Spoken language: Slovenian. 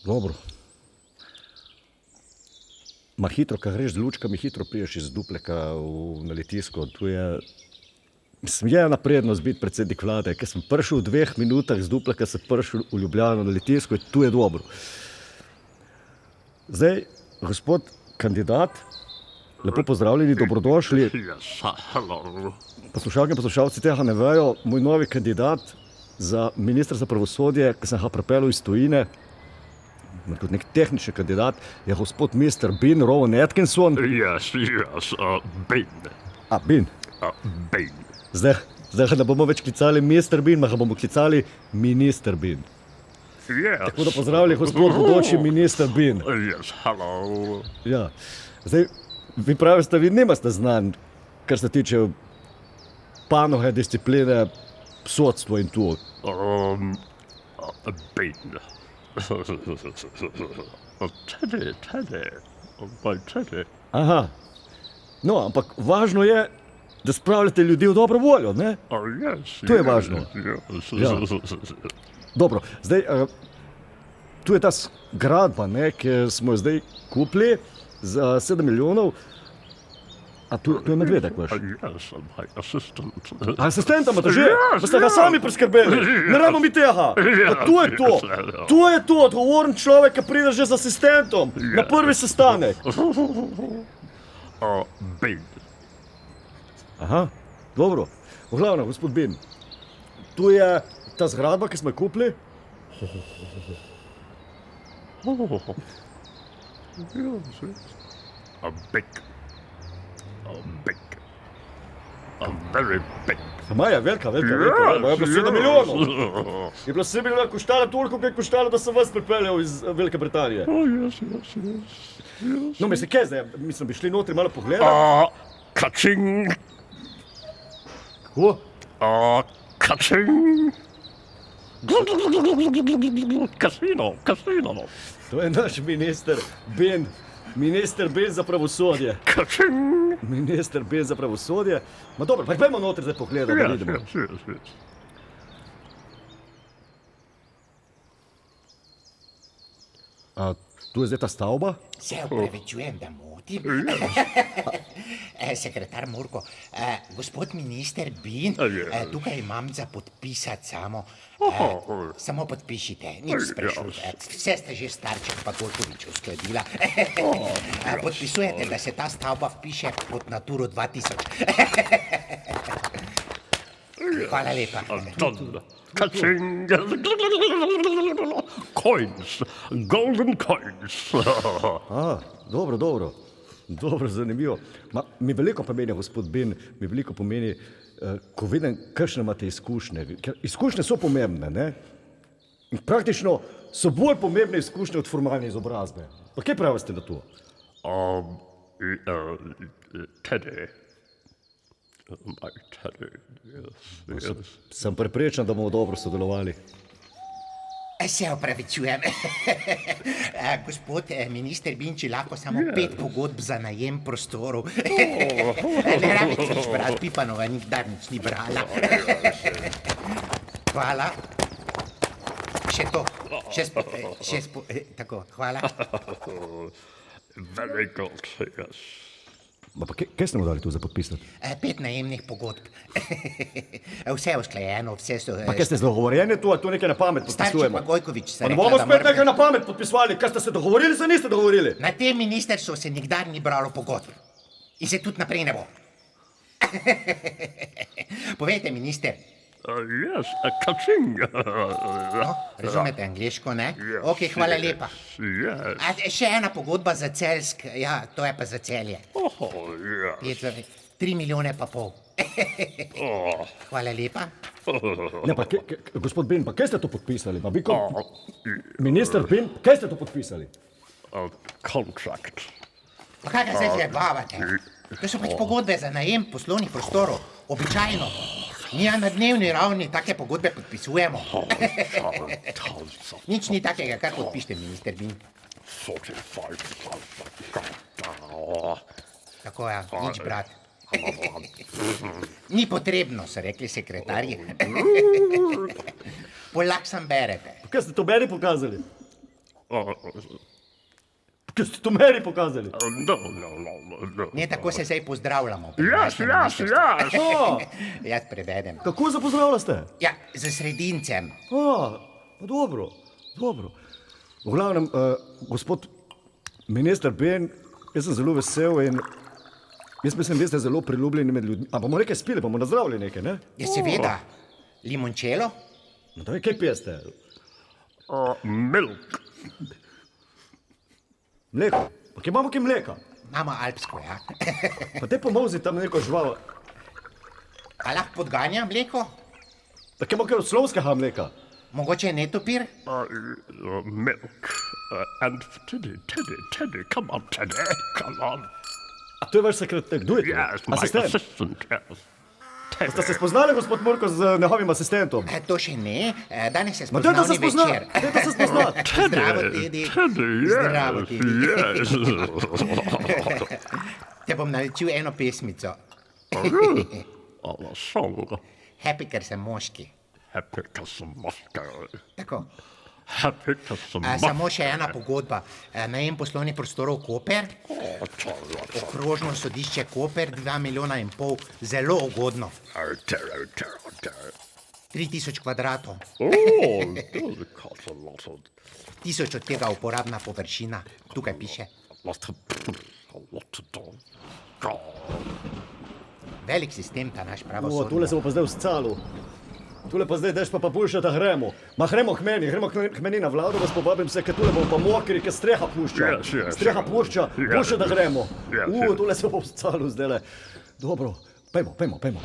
Dobro. Ma hitro, ko greš z lučkami, hitro priješ iz Dupleka na Litijsko. Tu je ena prednost biti predsednik vlade, ker sem prišel v 2 minutah z Dupleka, sem prišel v Ljubljano na Litijsko in tu je dobro. Zdaj, gospod kandidat, lepo pozdravljeni, dobrodošli. Poslušalke in poslušalci tega ne vejo, moj novi kandidat za ministra za pravosodje, ki sem ga pripeljal iz tujine, kot nek tehnični kandidat, je gospod Mr. Bean, Rowan Atkinson. Yes, Bean. Bean. Bean. Zdaj ga ne bomo več klicali Mr. Bean, ma ga bomo klicali Minister Bean. Yes. Tako da pozdravljeni, gospod bodoči minister Bean. Yes, hello. Ja. Zdaj, vi pravite, vi nimate znanj, kar se tiče panoge, discipline, sodstvo in to. Bean. Teddy. Aha. No, ampak važno je, da spravljate ljudi v dobro voljo, ne? Yes. To je važno. Yes. Ja. Dobro, zdaj, tu je ta zgradba, ne, ki smo jo zdaj kupili za 7 milijonov. A tu je medvedek vaš? Yes, my assistant. Asistenta imate že? Pa ste ga sami priskrbeli? Ne rabimo mi tega. A tu je to. Tu je to, odgovoren človek, ki pride že z asistentom na prvi sestanek. Bean. Aha, dobro. V glavnem, gospod Bean, tu je ta zgradba, ki smo jo kupili. Big. Very big. Sama je velika. Je bilo 7 milijonov. Je bilo 7 milijonov, koštala toliko, kot je koštalo, da sem vas pripeljal iz Velike Britanije. Yes. No, mislim, kaj zdaj? Mislim, bi šli notri malo pogledati. Catching. Kako? Catching. Casino. To je naš minister Ben. Minister Ben za pravosodje. Catching. Minister Ben za pravosodje. Ma dobro, pa pojdimo notri zdaj pogledati, da vidimo. Yes. Tu je zdaj ta stavba. Se opravičujem, da motim. Sekretar Murko, gospod minister Bean, tukaj imam za podpisati samo. Samo podpišite, nič sprašujte. Vse ste že Starček pa Golkovič uskladila. Podpisujete, da se ta stavba vpiše pod Naturo 2000. Hvala lepa. Catching. Coins. Golden coins. Dobro. Dobro, zanimivo. Mi veliko pomeni, gospod Ben, mi veliko pomeni, ko vidim, kakšne imate izkušnje. Ker izkušnje so pomembne, ne? In praktično so bolj pomembne izkušnje od formalne izobrazbe. Pa kaj pravite na to? Teddy. My Teddy. Yes. Sem prepričan, da bomo dobro sodelovali. Se opravičujem. Gospod minister Bean, če lahko samo 5 pogodb za najem prostorov. Ne rabite nič brati, Pipanova nikdar nič ni brala. Hvala. Še to. Tako, hvala. Very good, yes. Pa kaj ste mu dali tu za podpisati? 5 najemnih pogodb. Vse je usklajeno, vse so... Pa kaj ste dogovorjeni tu, a tu nekaj na pamet podpisujemo? Starček pa Gojkovič se Pa ne rekla, bomo da spet mora... nekaj na pamet podpisovali, kaj ste se dogovorili, se niste dogovorili? Na tem ministerstvu se nikdar ni bralo pogodb. In se tudi naprej ne bo. Povejte, minister. Yes, catching. Razumete angliško, ne? Ok, hvala lepa. Yes. Še ena pogodba za Celsk, ja, to je pa za Celje. Yes. 3 milijone pa pol. Hvala lepa. Ne, pa gospod Ben, pa kaj ste to podpisali? Pa vi minister Ben, kaj ste to podpisali? Contract. Pa kaj ga zdaj zjebavate? To so pač pogodbe za najem poslovnih prostorov. Običajno. Mi na dnevni ravni take pogodbe podpisujemo. Nič ni takega, kar podpišete, minister Bean. 45. Tako je, nič brat. Ni potrebno, so rekli sekretarji. Polak sam berete. Kaj ste to meni pokazali? Kaj ste to meni pokazali? No. Ne, tako se zdaj pozdravljamo. Yes, yes, yes. O, Jaz prevedem. kako se pozdravljaste? Ja, z sredincem. Dobro, dobro. V glavnem, gospod minister Ben, jaz sem zelo vesel in jaz mislim, da ste zelo priljubljeni med ljudmi. A bomo nekaj spili, bomo nazdravili nekaj, ne? Ja, seveda. Limončelo? No, daj, kaj pijeste? Milk. Mleko. Pa kje imamo kaj mleka? Imamo alpsko, ja. Pa te pomozi tam neko žvalo. A lahko podganja mleko? Pa kje imamo kaj od slovskega mleka? Mogoče netopir? Milk. And Teddy, come on, Teddy, come on. A to je vaš sekretar, kdo je to? Yes, my Asistent. assistant, yes. Ste se spoznali, gospod Murko, z njegovim asistentom? To še ne. Danes se Ma dajte se spoznavni spoznati, večer. dajte se spoznati. Zdravo, Teddy. Zdravo, Teddy. Yes. Te bom naučil eno pesmico. A song. Happy, ker sem moški. Happy Casamaska. Tako. Happy Casamaska. Samo še ena pogodba. Najem poslovnih prostorov Koper, okrožno sodišče Koper, 2,5 milijona. Zelo ugodno. 3000 kvadratov. That costs a lot of... 1000 od tega uporabna površina. Tukaj piše. A lot to do. Velik sistem ta naš O, pravosodni. tule se bo pa zdaj uscalil. Tule pa zdaj daš pa boljše, da gremo. Ma gremo k meni na vlado, vas povabim se, ker tule bomo pa mokri, ker streha pušča. Yes. Streha pušča, Yes. boljše, da gremo. Yes. Tule se bo uscalil zdajle. Dobro, pejmo.